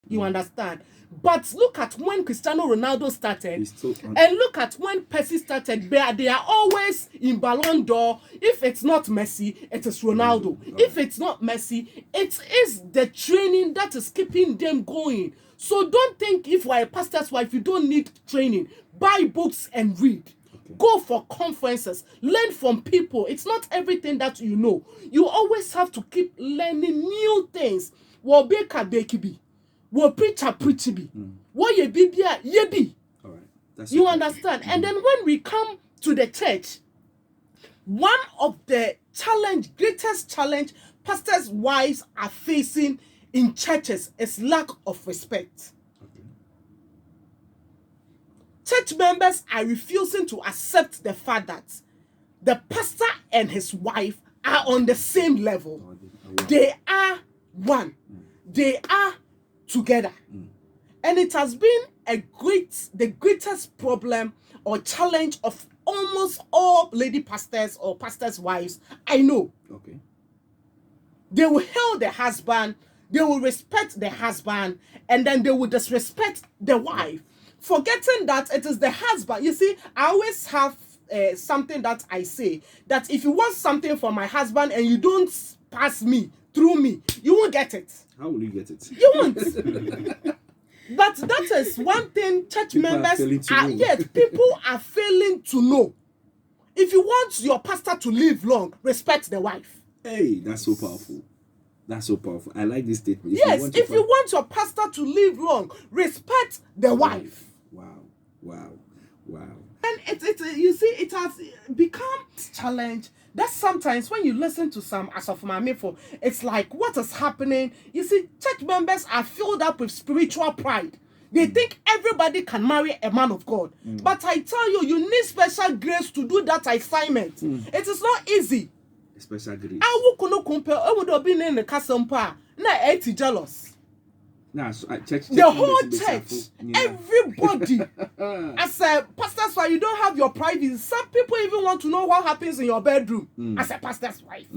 You understand? But look at when Cristiano Ronaldo started, and look at when Messi started. They are always in Ballon d'Or. If it's not Messi, it is Ronaldo. If it's not Messi, it is the training that is keeping them going. So don't think if you are a pastor's wife, you don't need training. Buy books and read. Go for conferences. Learn from people. It's not everything that you know. You always have to keep learning new things. Wo beka beki bi. Wo preacher preach bi. Wo ye bibia ye bi. All right. That's you understand? And then when we come to the church, one of the greatest challenge pastors' wives are facing in churches is lack of respect. Church members are refusing to accept the fact that the pastor and his wife are on the same level. They are one. They are together. And it has been the greatest problem or challenge of almost all lady pastors or pastors' wives I know. Okay. They will hail the husband, they will respect the husband, and then they will disrespect the wife, forgetting that it is the husband. You see, I always have something that I say, that if you want something from my husband and you don't pass me, through me, you won't get it. How will you get it? You won't. But that is one thing church members people are failing to know. If you want your pastor to live long, respect the wife. Hey, that's so powerful. That's so powerful. I like this statement. If you want your pastor to live long, respect the wife. Wow. And you see, it has become a challenge that sometimes when you listen to some as of my for, it's like, what is happening? You see, church members are filled up with spiritual pride. They think everybody can marry a man of God. But I tell you, you need special grace to do that assignment. It is not easy. Special grace. I will compare. I would have been in the Casampa. Now, 80 jealous. The whole church, everybody. As a pastor's wife, you don't have your privacy. Some people even want to know what happens in your bedroom as a pastor's wife.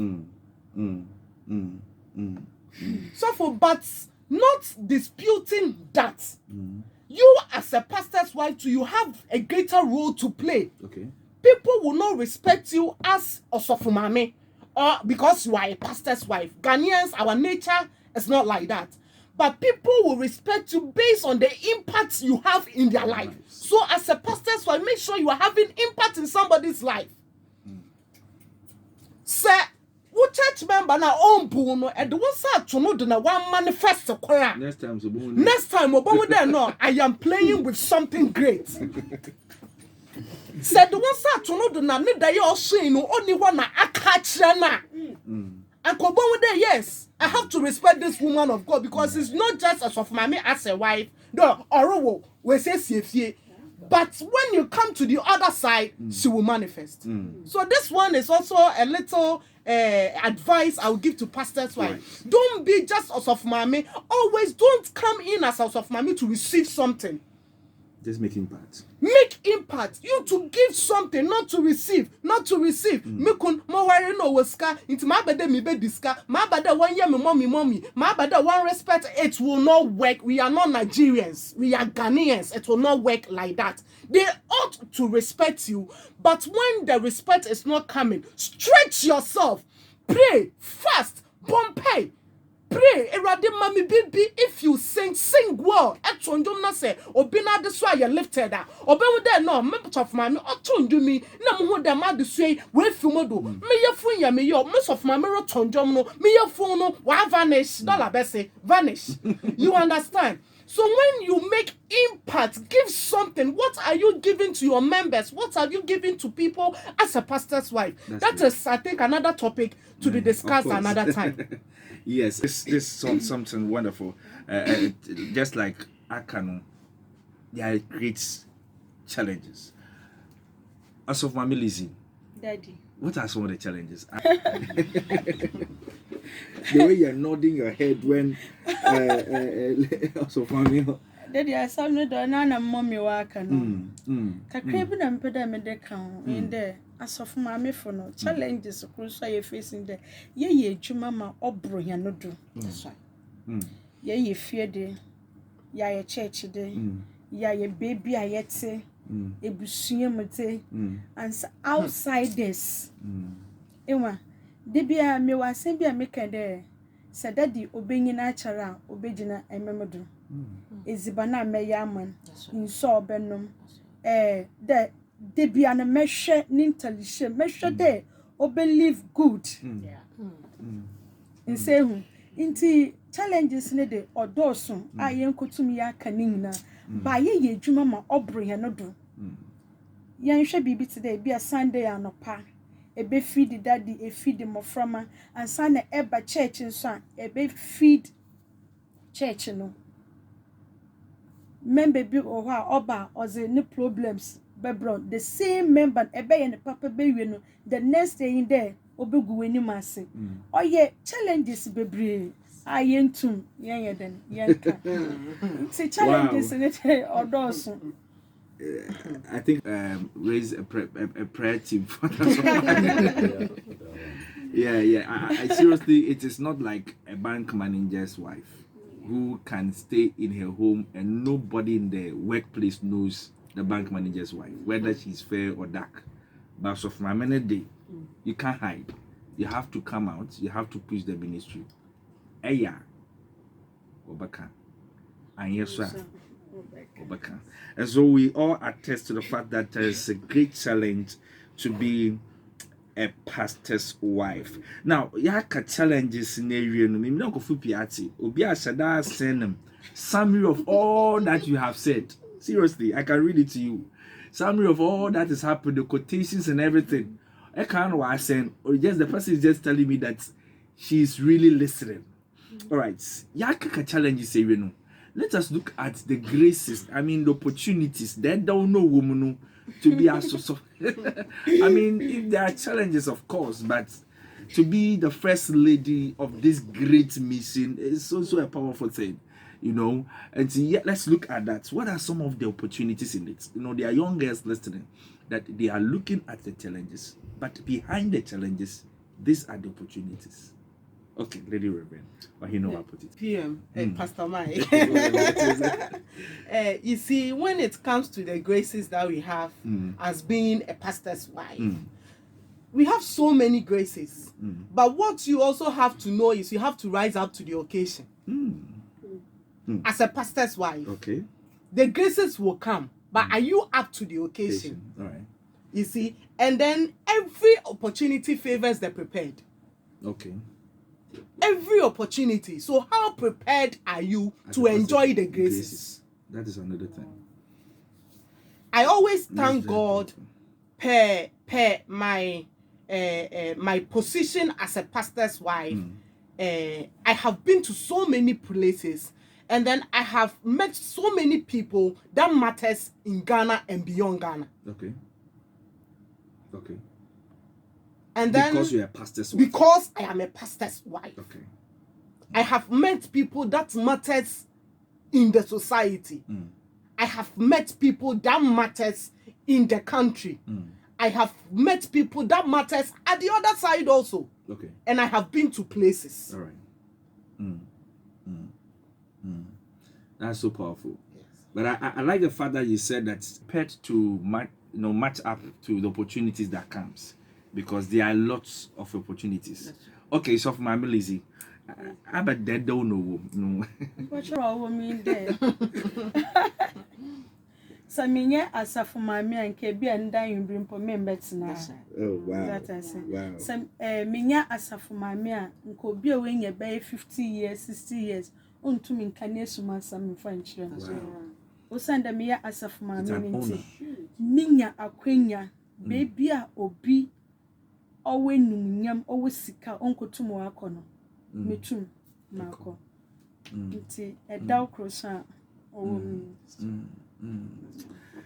So but not disputing that. You as a pastor's wife too, you have a greater role to play. Okay. People will not respect you as Osofumame or because you are a pastor's wife. Ghanaians, our nature is not like that. But people will respect you based on the impact you have in their life. So as a pastor's wife, make sure you are having impact in somebody's life. Sir, what church member na on bono and the one sa to know the one manifest the next time I am playing with something great. Said the one sa to know the na need that you also only one na akachana. And yes, I have to respect this woman of God because it's not just as of mommy as a wife. No, or we say but when you come to the other side, she will manifest. So this one is also a little advice I will give to pastors' wife. Don't be just as of mommy. Always don't come in as of mommy to receive something. Just make impact. Make impact. You to give something, not to receive. Not to receive. Mekun mo worry no weska. Into my bade mi be diska. My bade one year me mommy. My bade one respect. It will not work. We are not Nigerians. We are Ghanaians. It will not work like that. They ought to respect you. But when the respect is not coming, stretch yourself. Pray. Fast. Bompay. Pray, erade mami baby. If you sing well. Etondum na say, obina de so you lifted up. Obe there no, me of mami otondu mi. Na mo ho de ma de so we fumodo. Me ye fun ya me yo, most of mami rotondum no. Me ye fun no, wa vanish. Dollar be say vanish. You understand? So when you make impact, give something. What are you giving to your members? What are you giving to people as a pastor's wife? That is, I think, another topic to be discussed another time. Yes, this something wonderful. Just like Akano, there are great challenges. As of Mami Lizzie, Daddy, what are some of the challenges? The way you're nodding your head when as of Mami. Daddy, I saw no do na mommy wa Akano. Kakra bi na mpeda me de kan in there. As of Mami for no challenges so you facing there. Ye adwuma ma obro ya no do. That's right. Ye fear de ya ye church de ya ye baby ayete ebusua mute and outsiders ewa de bia me wa asem bia me ka de se daddy obenyina achara obegina ememedo ezibana meya aman nso obenom de bia na mehwe ni intelligence mehwe de obelieve good nsehu inti challenges ne de odoso ayen kotum ya kanina ba ye adwuma ma obro he no do yen hwe bibi today bia Sunday anopa ebe feed daddy e feed moframa ansa na eba church nso a ebe feed church no member bi o ha oba oze ni problems bebro the same member ebe ye ne papa be wi no the next day in there obegu weni mase oye challenges bebre ayentum yen den yenka see challenges in it odoso. I think raise a prayer team for that. Yeah. I seriously, it is not like a bank manager's wife who can stay in her home and nobody in the workplace knows the bank manager's wife, whether she's fair or dark. But so for a minute day, you can't hide. You have to come out. You have to push the ministry. Eya, Obaka, and yes, sir. Obaka. And so we all attest to the fact that there is a great challenge to be a pastor's wife. Now, yaka challenges in area no me don't go fu piati. Obi ashada send them summary of all that you have said. Seriously, I can read it to you. Summary of all that is happening, the quotations and everything. I can't what I send, or just the person is just telling me that she's really listening. All right, yaka challenges area no. Let us look at the graces, I mean the opportunities. They don't know woman to be so. I mean, if there are challenges, of course, but to be the first lady of this great mission is also a powerful thing, you know. And so, yeah, let's look at that. What are some of the opportunities in it? You know, there are young girls listening that they are looking at the challenges, but behind the challenges, these are the opportunities. Okay, Lady Reverend, or you know I put it. PM, Pastor Mike. You see, when it comes to the graces that we have as being a pastor's wife, we have so many graces. But what you also have to know is you have to rise up to the occasion. As a pastor's wife, Okay. the graces will come, but are you up to the occasion? All right. You see, and then every opportunity favors the prepared. Okay. Every opportunity. So how prepared are you to enjoy the graces? That is another thing. I always thank God per my my position as a pastor's wife. I have been to so many places, and then I have met so many people that matters in Ghana and beyond Ghana. Okay. And then because you're a pastor's wife. Because I am a pastor's wife. Okay. I have met people that matters in the society. I have met people that matters in the country. I have met people that matters at the other side also. Okay. And I have been to places. All right. That's so powerful. Yes. But I like the fact that you said that pet to match up to the opportunities that comes, because there are lots of opportunities. Okay, so for my Lizzie, I bet they don't know. No. What's wrong with me there? Saminya asafu mami anke bi anda yumbrim po members na. Oh wow. That I say. Wow. Sam minya asafu mami a nko bi we nya be 50 years, 60 years. Ontumi nkane suma sam French. O sanda miya asafu mami nti. Minya akwenya baby a obi owe numnyam owe sika onkotum wakono. Metum mako. Nti edaw krosa owo mi.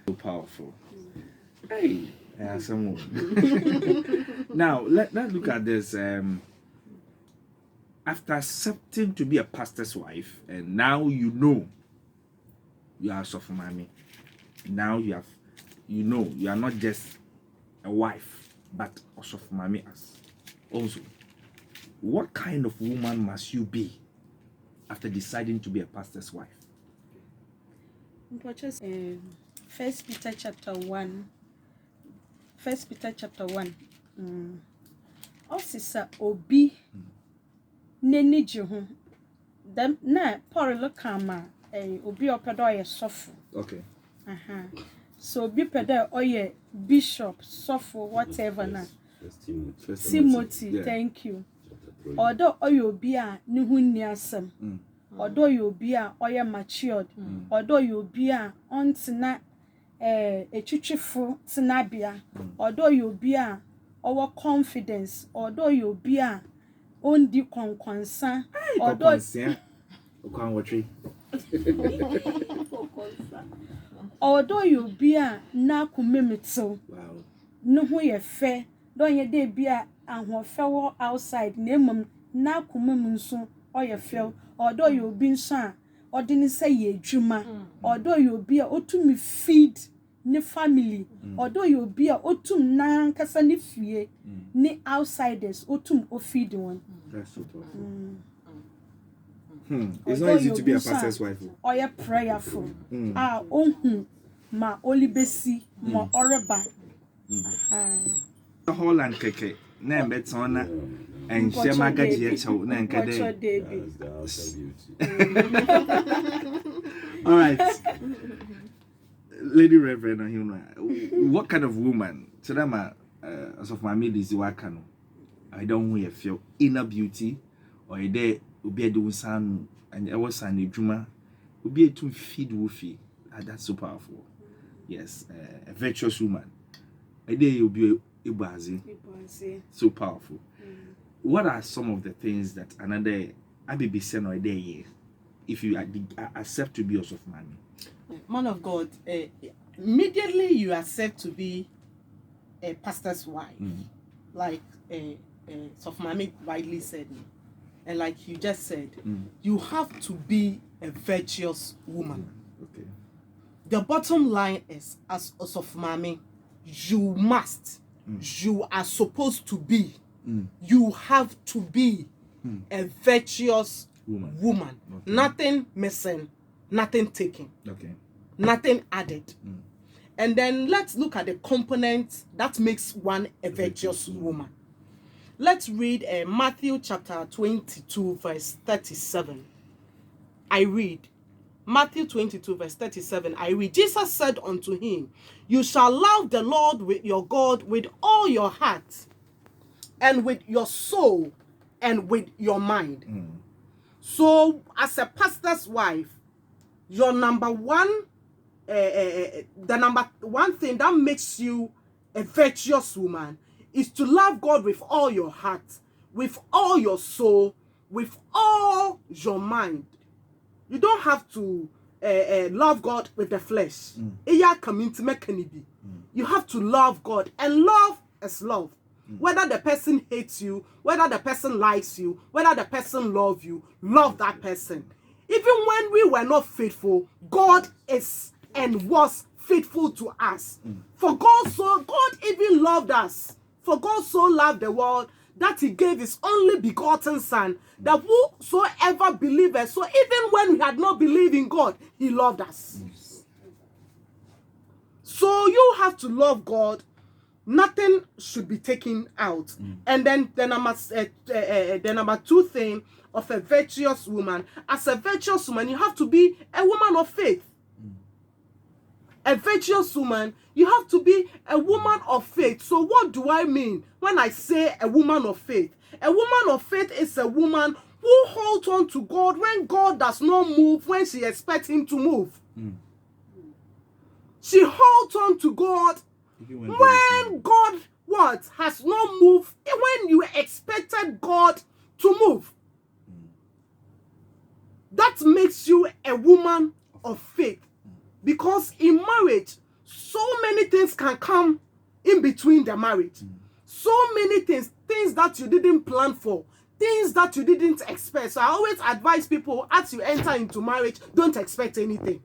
So powerful. Hey, someone. Now let's look at this. After accepting to be a pastor's wife, and now you know you are Sofumami. Now you are not just a wife, but a Sofumami as also. What kind of woman must you be after deciding to be a pastor's wife? First Peter chapter 1. First Peter chapter 1. Osisa obi neni jihu. Them na Paul look ama obi opedo ye sofo. Okay. So obi pedo oye bishop, sofo, whatever na. First Timothy, yeah. thank you. Odo oye obi a ni hu ni asem. Odo oye obi a oye matured. Odo oye obi a ontena etwitwifo tenabia. Odo oye obi a owo confidence. Odo oye obi a ondi konkonsa. Odo odo oye obi a na kumemito. Wow. No hu ye fe. Don ye de bia ahofe wo outside na emom na kumem nso oye fe. Odo ye obi nso a ode ni say ye adwuma. Odo ye obi a otumi feed ne family. Odo ye obi a otum na nkasa ne fie ne outsiders otum o feed one. That's so powerful. It's not easy to be a pastor's wife. Oye prayerful. Ohun ma olibesi ma oreba. Holland keke na mbetona and shema gaji echo na nkade. All right. Lady Reverend, what kind of woman? So that as of my mid is wakano. I don't want to feel inner beauty or a day will be a doing son and I was an juma will be a to feed woofy. That's so powerful. Yes, a virtuous woman. A day you'll be a bazi. So powerful. What are some of the things that another Abibi send or a day if you accept to be a soft man? Man of God, immediately you accept to be a pastor's wife, like Sofmami widely said, and like you just said, you have to be a virtuous woman. Okay. The bottom line is, as Sofmami, you must, you are supposed to be, you have to be a virtuous woman. Okay. Nothing missing, nothing taken. Okay. Nothing added. And then let's look at the components that makes one a virtuous woman. Let's read Matthew chapter 22 verse 37. I read Matthew 22 verse 37. I read, Jesus said unto him, you shall love the Lord with your God with all your heart and with your soul and with your mind. So as a pastor's wife, your number one the number one thing that makes you a virtuous woman is to love God with all your heart, with all your soul, with all your mind. You don't have to love God with the flesh. You have to love God, and love is love. Whether the person hates you, whether the person likes you, whether the person loves you, love that person. Even when we were not faithful, God is and was faithful to us. For God even loved us. For God so loved the world that he gave his only begotten son, that whosoever believeth. So even when we had not believed in God, he loved us. So you have to love God. Nothing should be taken out. And then the number two thing of a virtuous woman, as a virtuous woman, you have to be a woman of faith. A virtuous woman, you have to be a woman of faith. So what do I mean when I say a woman of faith? A woman of faith is a woman who holds on to God when God does not move, when she expects him to move. She holds on to God when God has not moved, when you expected God to move. That makes you a woman of faith. Because in marriage, so many things can come in between the marriage. So many things that you didn't plan for, things that you didn't expect. So I always advise people, as you enter into marriage, don't expect anything.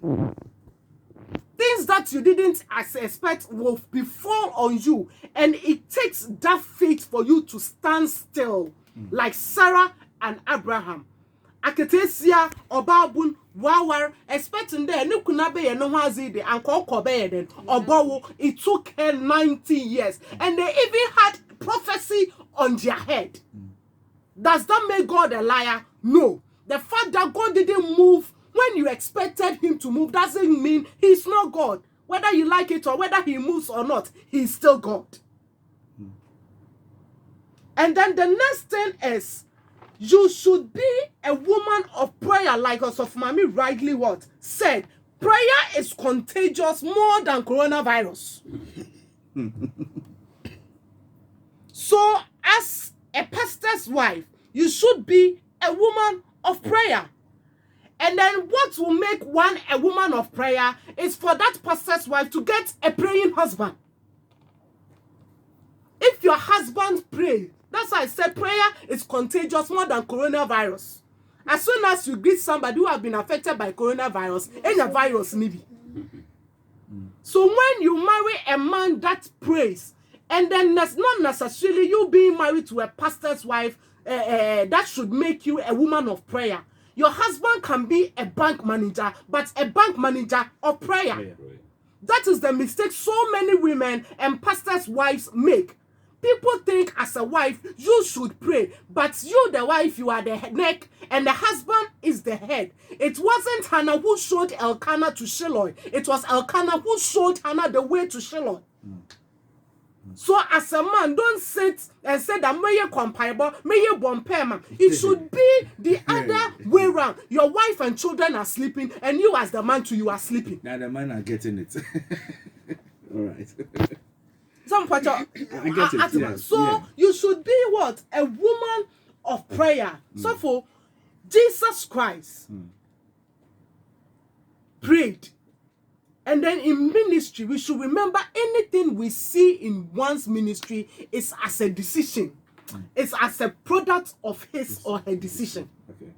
Things that you didn't expect will befall on you. And it takes that faith for you to stand still, like Sarah and Abraham. aketesia obabun wawar expecting there no kuna be no hazi de anko be den obowo. It took her 90 years and they even had prophecy on their head. Does that make God a liar? No. The fact that God didn't move when you expected him to move doesn't mean he's not God. Whether you like it or whether he moves or not, he's still God. And then the next thing is, you should be a woman of prayer, like us of Mami rightly what said. Prayer is contagious more than coronavirus. So, as a pastor's wife, you should be a woman of prayer. And then what will make one a woman of prayer is for that pastor's wife to get a praying husband. If your husband prays, that's why I said prayer is contagious more than coronavirus. As soon as you greet somebody who has been affected by coronavirus, any virus maybe. So when you marry a man that prays, and then that's not necessarily you being married to a pastor's wife, that should make you a woman of prayer. Your husband can be a bank manager, but a bank manager of prayer. That is the mistake so many women and pastors' wives make. People think as a wife, you should pray, but you, the wife, you are the neck, and the husband is the head. It wasn't Hannah who showed Elkanah to Shiloh. It was Elkanah who showed Hannah the way to Shiloh. So as a man, don't sit and say that may you comparable, may you bomb. It should be the other way around. Your wife and children are sleeping, and you as the man too, you are sleeping. Now the men are getting it. All right. Some part I get it. Yes. So you should be what? A woman of prayer. So for Jesus Christ prayed. And then in ministry, we should remember anything we see in one's ministry is as a decision. It's as a product of his or her decision. Okay.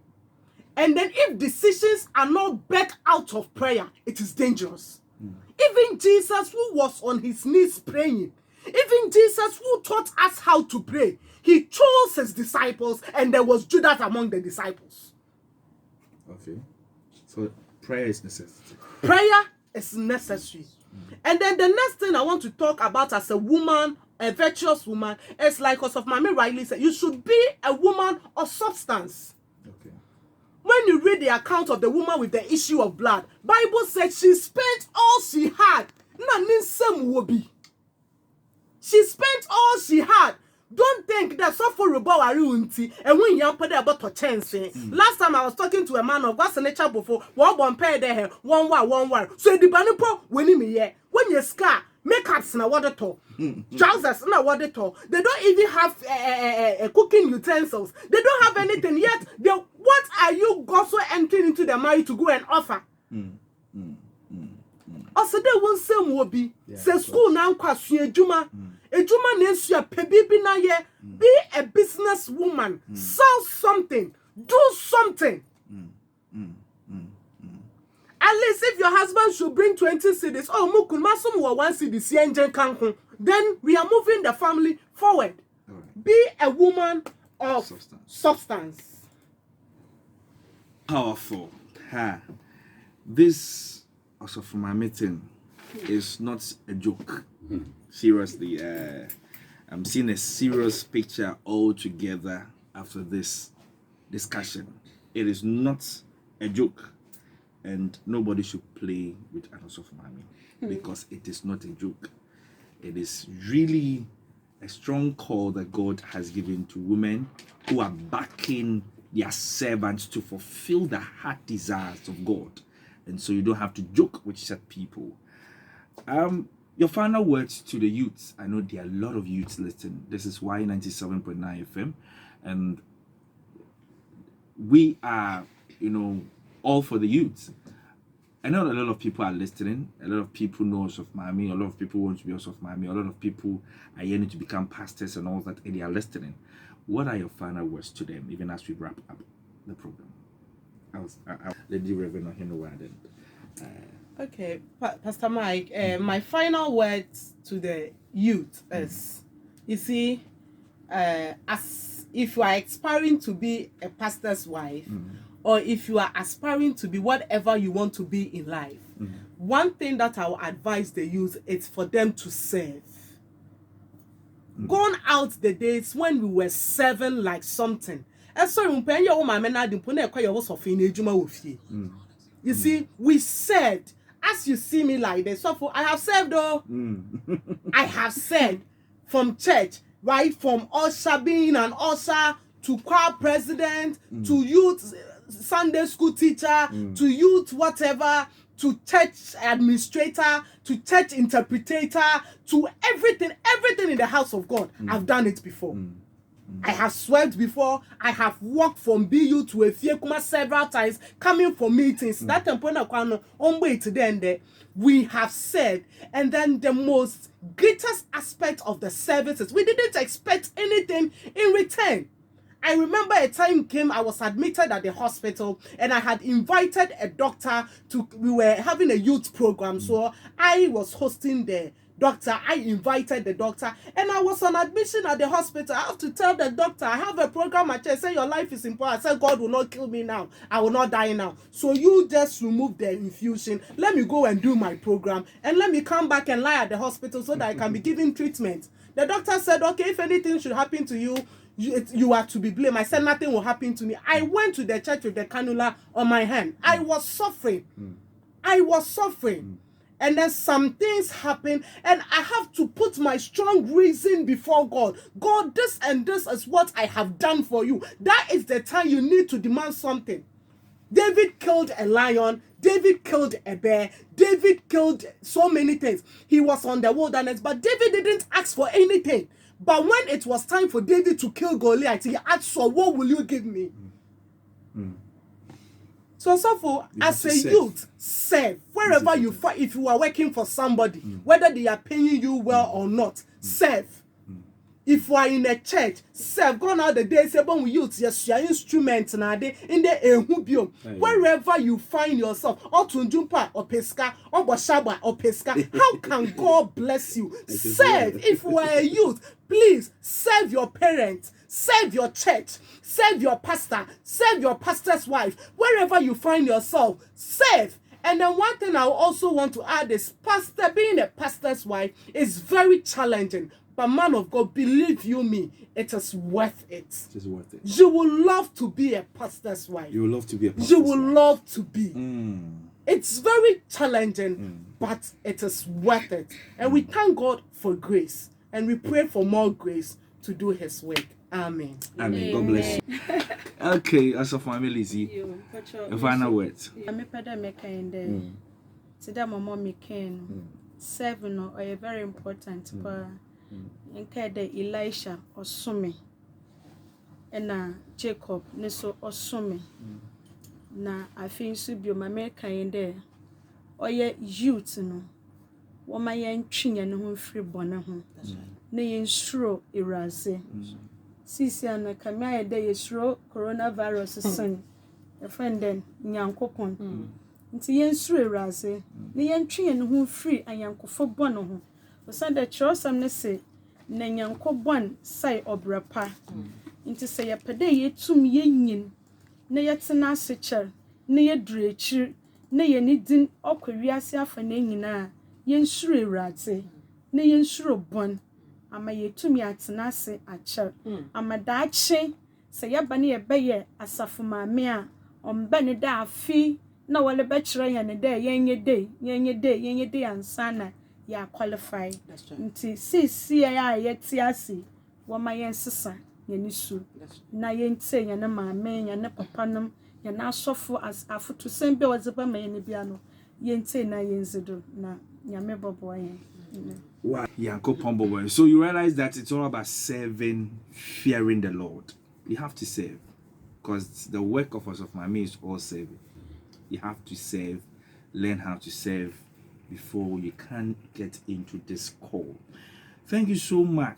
And then if decisions are not backed out of prayer, it is dangerous. Even Jesus, who was on his knees praying, even Jesus, who taught us how to pray, he chose his disciples, and there was Judas among the disciples. Okay. So prayer is necessary. Prayer is necessary. And then the next thing I want to talk about as a woman, a virtuous woman, is like us of Mami Riley said, you should be a woman of substance. Okay. When you read the account of the woman with the issue of blood, Bible said she spent all she had. She spent all she had. Don't think that suffer about unti and when you put about to chance. Last time I was talking to a man of God's nature before, one pair there, one war. So the banipo when when you scar makeups na water to trousers na water to. They don't even have cooking utensils. They don't have anything yet. What are you also entering into the marriage to go and offer? Also, they won't say Mobi. Say school now, Juma. A Juma names you a pebibi na ye. Be a business woman. Sell something. Do something. At least if your husband should bring 20 cities, oh, Mukun Masum wa 1 city, then we are moving the family forward. Right. Be a woman of substance. Powerful. This also from my meeting is not a joke. Seriously, I'm seeing a serious picture altogether after this discussion. It is not a joke, and nobody should play with Anosof Mami because it is not a joke. It is really a strong call that God has given to women who are backing their servants to fulfill the heart desires of God. And so you don't have to joke with such people. Your final words to the youths. I know there are a lot of youths listening. This is Yfm 97.9 FM. And we are, all for the youths. I know a lot of people are listening. A lot of people know us of Miami. A lot of people want to be us of Miami. A lot of people are yearning to become pastors and all that, and they are listening. What are your final words to them, even as we wrap up the program? I'll let the Reverend hear the word. Okay, Pastor Mike, my final words to the youth is, you see, as if you are aspiring to be a pastor's wife, or if you are aspiring to be whatever you want to be in life, one thing that I will advise the youth is for them to serve. Gone out the days when we were serving like something. And so you see, we served. As you see me like this, so I have served though. I have served from church, right? From usher, being an usher, to choir president, to youth Sunday school teacher, to youth whatever, to church administrator, to church interpreter, to everything in the house of God. I've done it before. I have swept before. I have walked from BU to Yfm several times, coming for meetings. That on way to the end, we have said, and then the most greatest aspect of the services, we didn't expect anything in return. I remember a time came, I was admitted at the hospital, and I had invited a doctor to, we were having a youth program, so I was hosting the doctor. I invited the doctor, and I was on admission at the hospital. I have to tell the doctor, I have a program at church. I say, your life is important. I said, God will not kill me now. I will not die now. So you just remove the infusion. Let me go and do my program, and let me come back and lie at the hospital so that I can be given treatment. The doctor said, okay, if anything should happen to you, you are to be blamed. I said, nothing will happen to me. I went to the church with the cannula on my hand. I was suffering. And then some things happen, and I have to put my strong reason before God. God, this and this is what I have done for you. That is the time you need to demand something. David killed a lion. David killed a bear. David killed so many things. He was on the wilderness, but David didn't ask for anything. But when it was time for David to kill Goliath, he asked, so what will you give me? So for as a youth, serve wherever you find. If you are working for somebody, whether they are paying you well or not, serve. If you are in a church, serve. Gone out the day, say, when we use your instruments now, in the wherever you find yourself, or tunjumpa or pesca, or boshaba or pesca, how can God bless you? Serve. If you are a youth, please serve your parents, serve your church, serve your pastor, serve your pastor's wife. Wherever you find yourself, serve. And then one thing I also want to add is, being a pastor's wife is very challenging. But man of God, believe you me, it is worth it. It is worth it. You will love to be a pastor's wife. You will love to be a pastor's You will wife. love to be. It's very challenging, but it is worth it. And we thank God for grace. And we pray for more grace to do his work. Amen. Amen. God bless you. Okay, as of family, Lizzie, a final words. Seven are very important, but in Elisha or Sumi, and Jacob, Neso or Sumi. Na I think so be my America in there. Or ye youth, no. One my young chin and home free bonnet home. Nay in stro erase. Sisi and a camera day is stro coronavirus son. A friend then, Yankopon. Nti yen sure raze ne yen twe ne ho free ayankofo bɔ no ho osanda kyerosam ne se na yanko bɔn sai obrapa nti se ye pede ye tum ye nyin na ye tena ase kyer na ye durekyir na ye ne din okwawiase afa na nyina yen sure raze na yen sure bɔn ama ye tum ya tena ase akyer ama daache se ye ba ne ye beye asafo maame a omba ne da afi na wale bachelor yan day yenye day ansana ya qualify nti see ya yeti ase wo ma yen sesa yenisu na yente yan maame yan papa nom yan asofo as afoto sembe wazeba ma yen bia no yente na yenzido na nyame bobo yen. Wow, Yankopon bobo. So you realize that it's all about serving, fearing the Lord. You have to serve, because the work of us of Mami is all serving. You have to serve, learn how to serve before you can get into this call. Thank you so much.